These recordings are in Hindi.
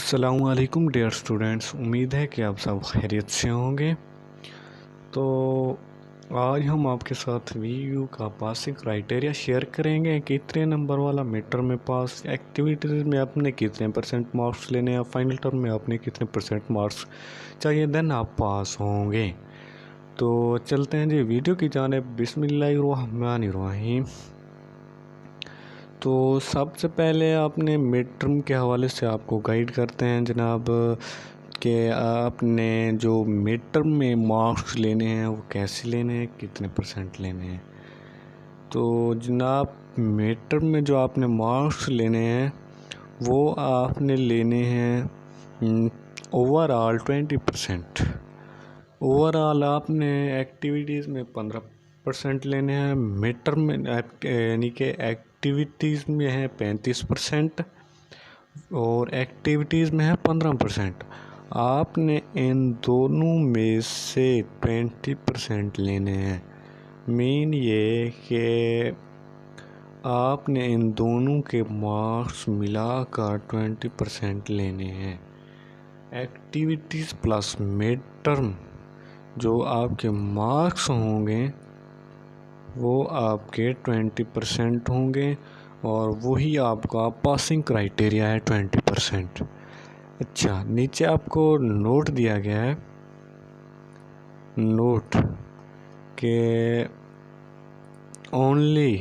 अस्सलामुअलैकुम डियर स्टूडेंट्स, उम्मीद है कि आप सब खैरियत से होंगे। तो आज हम आपके साथ वीयू का पासिंग क्राइटेरिया शेयर करेंगे। कितने नंबर वाला मिड टर्म में पास, एक्टिविटीज़ में आपने कितने परसेंट मार्क्स लेने हैं, फाइनल टर्म में आपने कितने परसेंट मार्क्स चाहिए, देन आप पास होंगे। तो चलते हैं जी वीडियो की जानिब। बिस्मिल्लाहिर्रहमानिर्रहीम। तो सबसे पहले आपने मिड टर्म के हवाले से आपको गाइड करते हैं जनाब कि आपने जो मिड टर्म में मार्क्स लेने हैं वो कैसे लेने हैं, कितने परसेंट लेने हैं। तो जनाब मिड टर्म में जो आपने मार्क्स लेने हैं वो आपने लेने हैं ओवरऑल 20%। ओवरऑल आपने एक्टिविटीज़ में 15% लेने हैं। मिड टर्म में यानी कि एक्टिविटीज़ में है 35% और एक्टिविटीज़ में है 15%। आपने इन दोनों में से 20% लेने हैं। मीन ये कि आपने इन दोनों के मार्क्स मिलाकर 20% लेने हैं। एक्टिविटीज़ प्लस मिड टर्म जो आपके मार्क्स होंगे वो आपके 20% होंगे और वही आपका पासिंग क्राइटेरिया है 20%। अच्छा, नीचे आपको नोट दिया गया है, नोट के only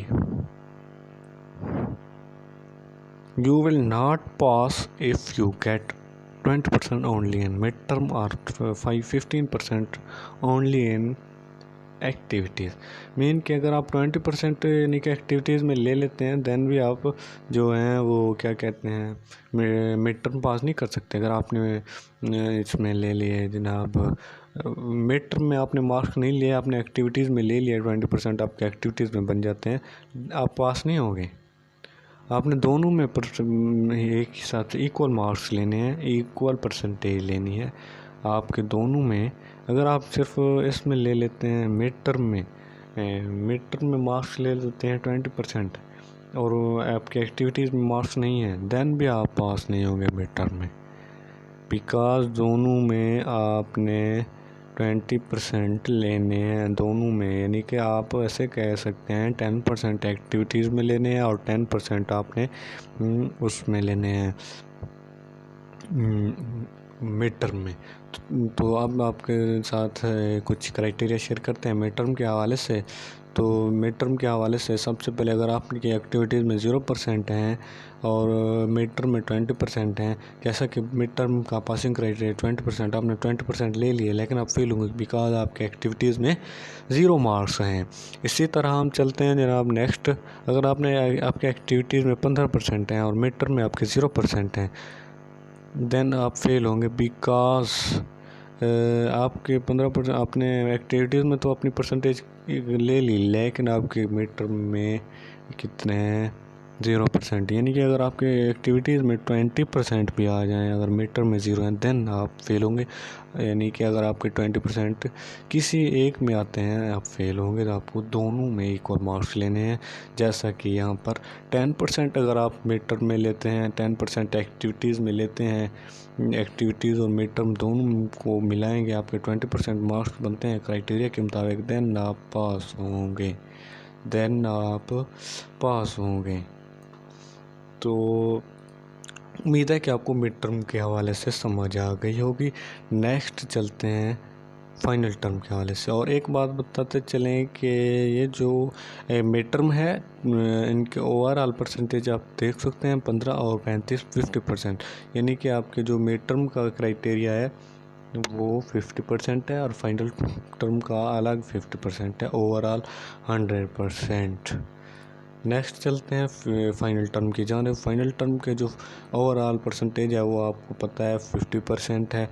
you will not pass if you get 20% only in midterm or 15% only in activities. Mean कि अगर आप 20% यानी कि एक्टिविटीज़ में ले लेते हैं देन भी आप जो हैं वो क्या कहते हैं मिड टर्म पास नहीं कर सकते। अगर आपने इसमें ले लिए जनाब मिड टर्म में आपने मार्क्स नहीं लिए, आपने एक्टिविटीज़ में ले लिया 20%, आपके एक्टिविटीज़ में बन जाते हैं, आप पास नहीं होंगे। आपने दोनों में एक ही साथ इक्वल मार्क्स लेने हैं, इक्वल परसेंटेज लेनी है आपके दोनों में। अगर आप सिर्फ इसमें ले लेते हैं मिड टर्म में मार्क्स ले लेते हैं 20% और आपके एक्टिविटीज़ में मार्क्स नहीं है, देन भी आप पास नहीं होंगे मिड टर्म में, बिकॉज दोनों में आपने 20% लेने हैं दोनों में। यानी कि आप ऐसे कह सकते हैं 10% एक्टिविटीज़ में लेने हैं और 10% आपने उसमें लेने हैं मिड टर्म में। तो अब आपके साथ कुछ क्राइटेरिया शेयर करते हैं मिड टर्म के हवाले से। तो मिड टर्म के हवाले से सबसे पहले अगर आपकी एक्टिविटीज़ में 0% हैं और मिड टर्म में 20% हैं, जैसा कि मिड टर्म का पासिंग क्राइटेरिया 20%, आपने 20% ले लिए लेकिन आप फेल होंगे बिकॉज आपके एक्टिविटीज़ में 0 मार्क्स हैं। इसी तरह हम चलते हैं जनाब नेक्स्ट। अगर आपके एक्टिविटीज़ में 15% हैं और मिड टर्म में आपके 0% हैं, देन आप फेल होंगे बिकॉज आपके 15% आपने एक्टिविटीज़ में तो अपनी परसेंटेज ले ली लेकिन आपके मिड टर्म में कितने हैं 0%। यानी कि अगर आपके एक्टिविटीज़ में 20% भी आ जाएं, अगर मिड टर्म में 0 है देन आप फेल होंगे। यानी कि अगर आपके 20% किसी एक में आते हैं आप फेल होंगे, तो आपको दोनों में इक्वल मार्क्स लेने हैं। जैसा कि यहाँ पर 10% अगर आप मिड टर्म में लेते हैं, 10% एक्टिविटीज़ में लेते हैं, एक्टिविटीज़ और मिड टर्म दोनों को मिलाएंगे आपके 20% मार्क्स बनते हैं क्राइटेरिया के मुताबिक, देन आप पास होंगे। तो उम्मीद है कि आपको मिड टर्म के हवाले से समझ आ गई होगी। नेक्स्ट चलते हैं फाइनल टर्म के हवाले से। और एक बात बताते चलें कि ये जो मिड टर्म है इनके ओवरऑल परसेंटेज आप देख सकते हैं 15 और 35 50%। यानी कि आपके जो मिड टर्म का क्राइटेरिया है वो 50% है और फाइनल टर्म का अलग 50% है, ओवरऑल 100%। नेक्स्ट चलते हैं फाइनल टर्म की जानिब। फाइनल टर्म के जो ओवरऑल परसेंटेज है वो आपको पता है 50% है।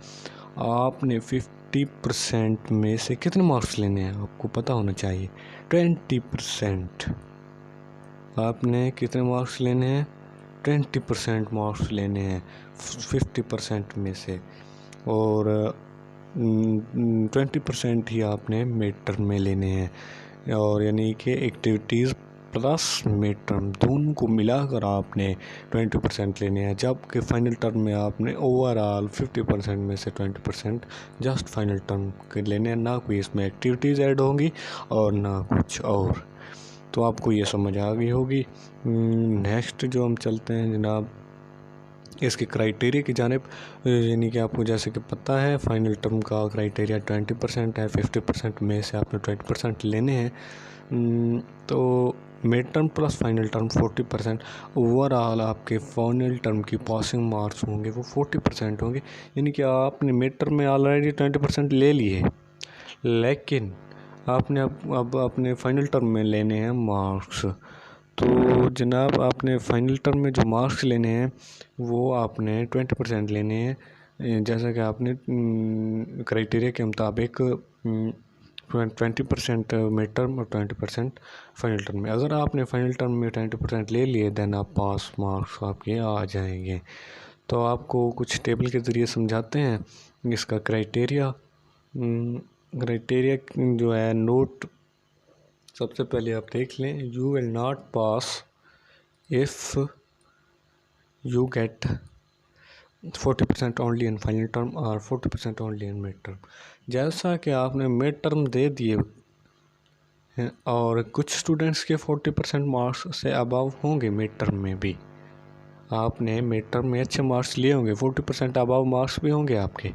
आपने 50% में से कितने मार्क्स लेने हैं आपको पता होना चाहिए, 20%। आपने कितने मार्क्स लेने हैं, 20% मार्क्स लेने हैं 50% में से, और 20% ही आपने मिड टर्म में लेने हैं। और यानी कि एक्टिविटीज़ प्लस मिड टर्म दोनों को मिलाकर आपने 20% लेने हैं, जबकि फाइनल टर्म में आपने ओवरऑल 50% में से 20% जस्ट फाइनल टर्म के लेने हैं, ना कोई इसमें एक्टिविटीज़ ऐड होंगी और ना कुछ और। तो आपको ये समझ आ गई होगी। नेक्स्ट जो हम चलते हैं जनाब इसके क्राइटेरिया की जानिब, यानी कि आपको जैसे कि पता है फाइनल टर्म का क्राइटेरिया 20% है, 50% में से आपने 20% लेने हैं। तो mid term plus final term 40%, overall आपके फाइनल टर्म की पासिंग मार्क्स होंगे वो 40% होंगे, यानी कि आपने मिड टर्म में ऑलरेडी 20% ले लिए, लेकिन आपने अब अपने फाइनल टर्म में लेने हैं मार्क्स। तो जनाब आपने फाइनल टर्म में जो मार्क्स लेने हैं वो आपने 20% लेने हैं, जैसा कि आपने क्राइटेरिया के मुताबिक 20% मिड टर्म और 20% फाइनल टर्म में। अगर आपने फाइनल टर्म में 20% ले लिए देन आप पास मार्क्स आपके आ जाएंगे। तो आपको कुछ टेबल के ज़रिए समझाते हैं इसका क्राइटेरिया। जो है नोट, सबसे पहले आप देख लें, you will not pass if you get 40% only in final term और 40% ओनली इन मिड टर्म। जैसा कि आपने मिड टर्म दे दिए हैं और कुछ स्टूडेंट्स के 40% मार्क्स से अबव होंगे मिड टर्म में भी, आपने मिड टर्म में अच्छे मार्क्स लिए होंगे, 40% अबव मार्क्स भी होंगे आपके,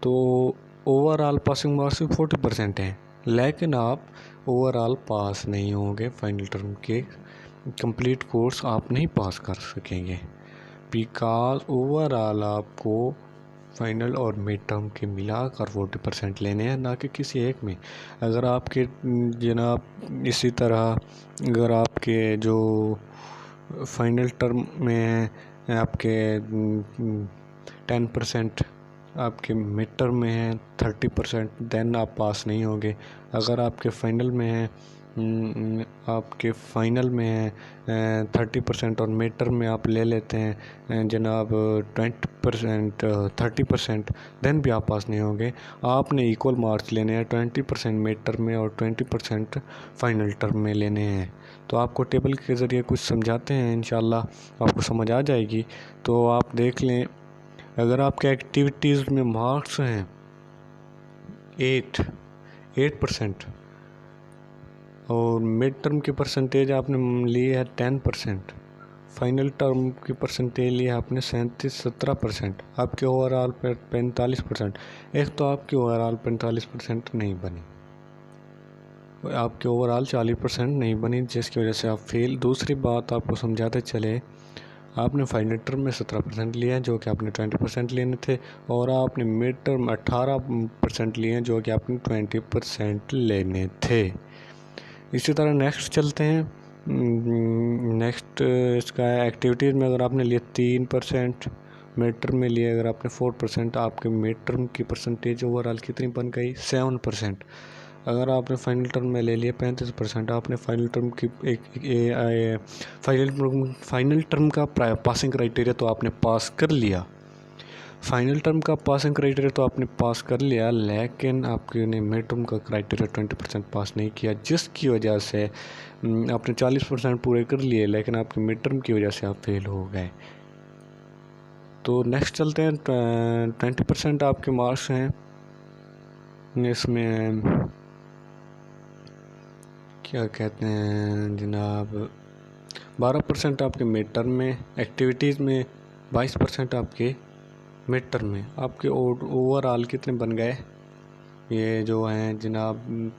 तो ओवरऑल पासिंग मार्क्स भी 40% हैं, लेकिन आप ओवरऑल पास नहीं होंगे, फाइनल टर्म के कंप्लीट कोर्स आप नहीं पास कर सकेंगे, बिकॉज ओवरऑल आपको फाइनल और मिड टर्म के मिलाकर 40% लेने हैं, ना कि किसी एक में। अगर आपके जनाब इसी तरह अगर आपके जो फाइनल टर्म में आपके 10%, आपके मिड टर्म में है 30%, देन आप पास नहीं होंगे। अगर आपके फाइनल में है आपके फाइनल में है 30% और मिड टर्म में आप ले लेते हैं जनाब 20% 30%, देन भी आप पास नहीं होंगे। आपने इक्वल मार्क्स लेने हैं, 20% मिड टर्म में और 20% फाइनल टर्म में लेने हैं। तो आपको टेबल के ज़रिए कुछ समझाते हैं, इंशाल्लाह आपको समझ आ जाएगी। तो आप देख लें, अगर आपके एक्टिविटीज़ में मार्क्स हैं 8% और मिड टर्म की परसेंटेज आपने ली है 10%, फाइनल टर्म की परसेंटेज ली है आपने 17% आपके ओवरऑल पर 45%। एक तो आपकी ओवरऑल 45% नहीं बनी, आपके ओवरऑल 40% नहीं बनी, जिसकी वजह से आप फेल। दूसरी बात आपको समझाते चले, आपने फाइनल टर्म में 17% लिए हैं जो कि आपने 20% लेने थे, और आपने मिड टर्म 18% लिए हैं जो कि आपने 20% लेने थे। इसी तरह नेक्स्ट चलते हैं। नेक्स्ट इसका एक्टिविटीज़ में अगर आपने लिए 3%, मिड टर्म में लिए अगर आपने 4%, आपके मिड टर्म की परसेंटेज ओवरऑल कितनी बन गई 7%। अगर आपने फाइनल टर्म में ले लिया 35%, आपने फाइनल टर्म की फाइनल टर्म का पासिंग क्राइटेरिया तो आपने पास कर लिया, फाइनल टर्म का पासिंग क्राइटेरिया तो आपने पास कर लिया, लेकिन आपके ने मिड टर्म का क्राइटेरिया 20% पास नहीं किया, जिसकी वजह से आपने 40% पूरे कर लिए, लेकिन आपके मिड टर्म की वजह से आप फेल हो गए। तो नेक्स्ट चलते हैं। 20% आपके मार्क्स हैं, इसमें क्या कहते हैं जनाब 12% आपके मिड टर्म में, एक्टिविटीज़ में 22% आपके मिड टर्म में। आपके ओवरऑल कितने बन गए, ये जो हैं जनाब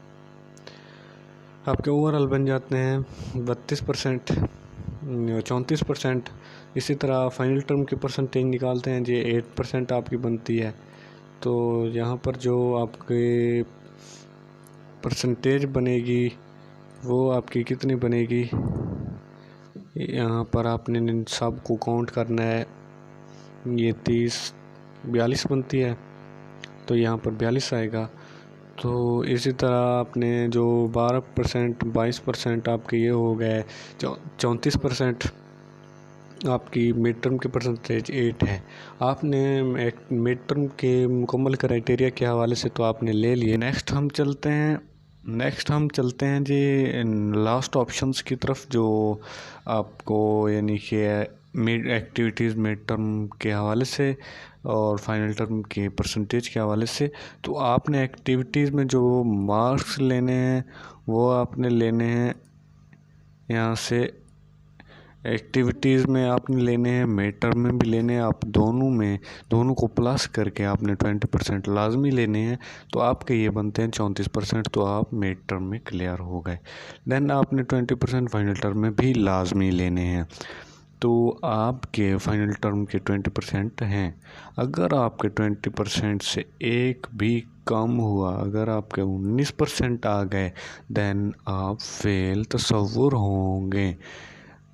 आपके ओवरऑल बन जाते हैं 32%, 34%। इसी तरह फाइनल टर्म की परसेंटेज निकालते हैं जी 8% आपकी बनती है। तो यहाँ पर जो आपके परसेंटेज बनेगी वो आपकी कितनी बनेगी, यहाँ पर आपने सब को काउंट करना है, ये 42 बनती है, तो यहाँ पर 42 आएगा। तो इसी तरह आपने जो 12%, 22% आपके ये हो गए, 34% आपकी मिड टर्म की परसेंटेज 8 है। आपने मिड टर्म के मुकम्मल क्राइटेरिया के हवाले से तो आपने ले लिए। नेक्स्ट हम चलते हैं नेक्स्ट हम चलते हैं जी लास्ट ऑप्शंस की तरफ, जो आपको यानी कि मिड एक्टिविटीज़ मिड टर्म के हवाले से और फाइनल टर्म के परसेंटेज के हवाले से। तो आपने एक्टिविटीज़ में जो मार्क्स लेने हैं वो आपने लेने हैं यहाँ से। एक्टिविटीज़ में आपने लेने हैं, मिड टर्म में भी लेने हैं, आप दोनों को प्लस करके आपने 20% लाजमी लेने हैं। तो आपके ये बनते हैं 34%, तो आप मिड टर्म में क्लियर हो गए। देन आपने 20% फाइनल टर्म में भी लाजमी लेने हैं, तो आपके फाइनल टर्म के 20% हैं। अगर आपके 20% से एक भी कम हुआ, अगर आपके 19% आ गए, देन आप फेल तस्वुर होंगे।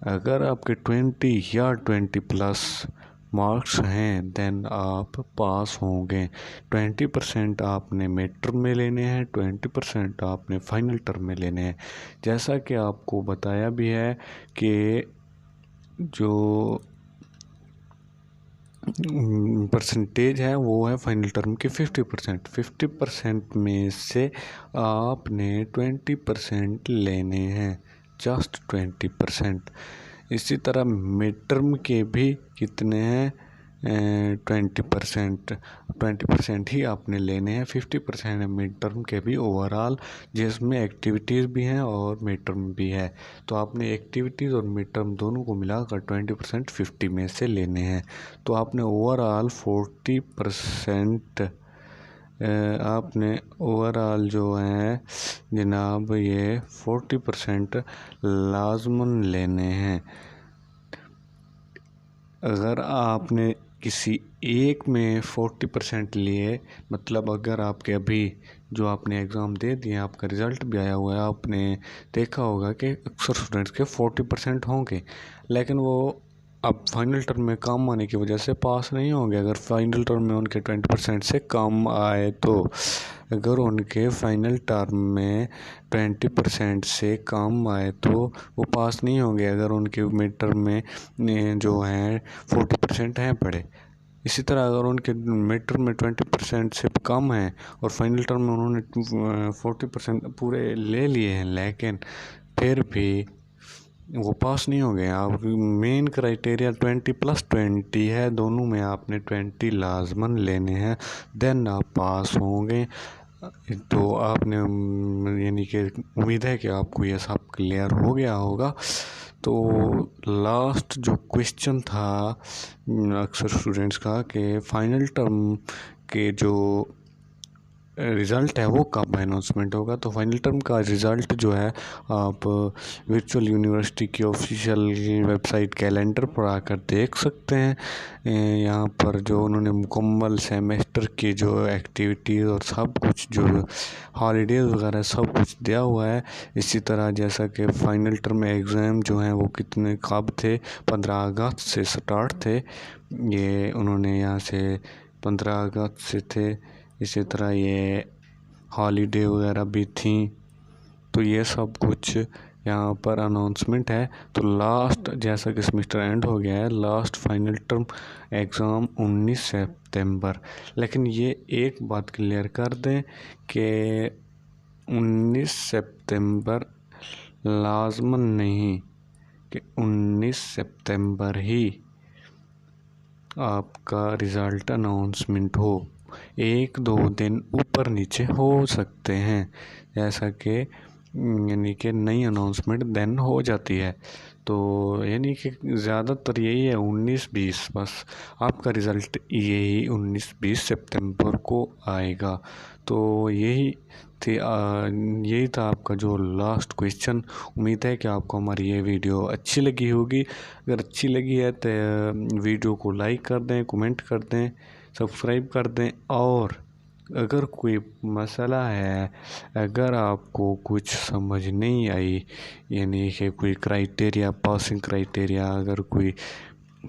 अगर आपके 20 या 20+ मार्क्स हैं, देन आप पास होंगे। 20% आपने मिड टर्म में लेने हैं, 20% आपने फाइनल टर्म में लेने हैं। जैसा कि आपको बताया भी है कि जो परसेंटेज है वो है फाइनल टर्म की 50%। 50% में से आपने 20% लेने हैं, जस्ट 20%। इसी तरह मिड टर्म के भी कितने हैं, 20% ही आपने लेने हैं। 50% है मिड टर्म के भी ओवरऑल, जिसमें एक्टिविटीज़ भी हैं और मिड टर्म भी है। तो आपने एक्टिविटीज़ और मिड टर्म दोनों को मिलाकर 20% 50 में से लेने हैं। तो आपने ओवरऑल 40% आपने ओवरऑल जो है जनाब ये 40% लाजमन लेने हैं। अगर आपने किसी एक में 40% लिए, मतलब अगर आपके अभी जो आपने एग्ज़ाम दे दिए, आपका रिज़ल्ट भी आया हुआ है, आपने देखा होगा कि अक्सर स्टूडेंट्स के 40% होंगे, लेकिन वो अब फाइनल टर्म में कम आने की वजह से पास नहीं होंगे। अगर फाइनल टर्म में उनके 20% से कम आए, तो अगर उनके फाइनल टर्म में 20% से कम आए तो वो पास नहीं होंगे। अगर उनके मिड टर्म में जो हैं 40% हैं पढ़े, इसी तरह अगर उनके मिड टर्म में 20% से कम है और फाइनल टर्म में उन्होंने 40% पूरे ले लिए हैं, लेकिन फिर भी वो पास नहीं हो गए। आप मेन क्राइटेरिया 20+20 है, दोनों में आपने 20 लाजमन लेने हैं, देन आप पास होंगे। तो आपने यानी कि उम्मीद है कि आपको ये सब क्लियर हो गया होगा। तो लास्ट जो क्वेश्चन था अक्सर स्टूडेंट्स का कि फाइनल टर्म के जो रिज़ल्ट है वो कब अनाउंसमेंट होगा। तो फाइनल टर्म का रिज़ल्ट जो है आप वर्चुअल यूनिवर्सिटी की ऑफिशियल वेबसाइट कैलेंडर पर आकर देख सकते हैं। यहाँ पर जो उन्होंने मुकम्मल सेमेस्टर की जो एक्टिविटीज़ और सब कुछ, जो हॉलीडेज़ वगैरह सब कुछ दिया हुआ है। इसी तरह जैसा कि फ़ाइनल टर्म एग्ज़ाम जो हैं वो कितने कब थे, 15 अगस्त से स्टार्ट थे, ये उन्होंने यहाँ से 15 अगस्त से थे। इसी तरह ये हॉलीडे वगैरह भी थी, तो ये सब कुछ यहाँ पर अनाउंसमेंट है। तो लास्ट जैसा कि सेमेस्टर एंड हो गया है, लास्ट फाइनल टर्म एग्ज़ाम 19 सितंबर। लेकिन ये एक बात क्लियर कर दें कि 19 सितंबर लाजमन नहीं कि 19 सितंबर ही आपका रिज़ल्ट अनाउंसमेंट हो। 1-2 दिन ऊपर नीचे हो सकते हैं, जैसा कि यानी कि नई अनाउंसमेंट देन हो जाती है। तो यानी कि ज़्यादातर यही है 19-20, बस आपका रिज़ल्ट यही 19-20 सितंबर को आएगा। तो यही था आपका जो लास्ट क्वेश्चन। उम्मीद है कि आपको हमारी ये वीडियो अच्छी लगी होगी। अगर अच्छी लगी है तो वीडियो को लाइक कर दें, कमेंट कर दें, सब्सक्राइब कर दें। और अगर कोई मसला है, अगर आपको कुछ समझ नहीं आई, यानी कि कोई क्राइटेरिया, पासिंग क्राइटेरिया अगर कोई,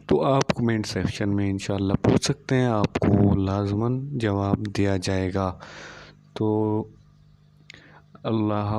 तो आप कमेंट सेक्शन में इंशाल्लाह पूछ सकते हैं, आपको लाजमन जवाब दिया जाएगा। तो अल्लाह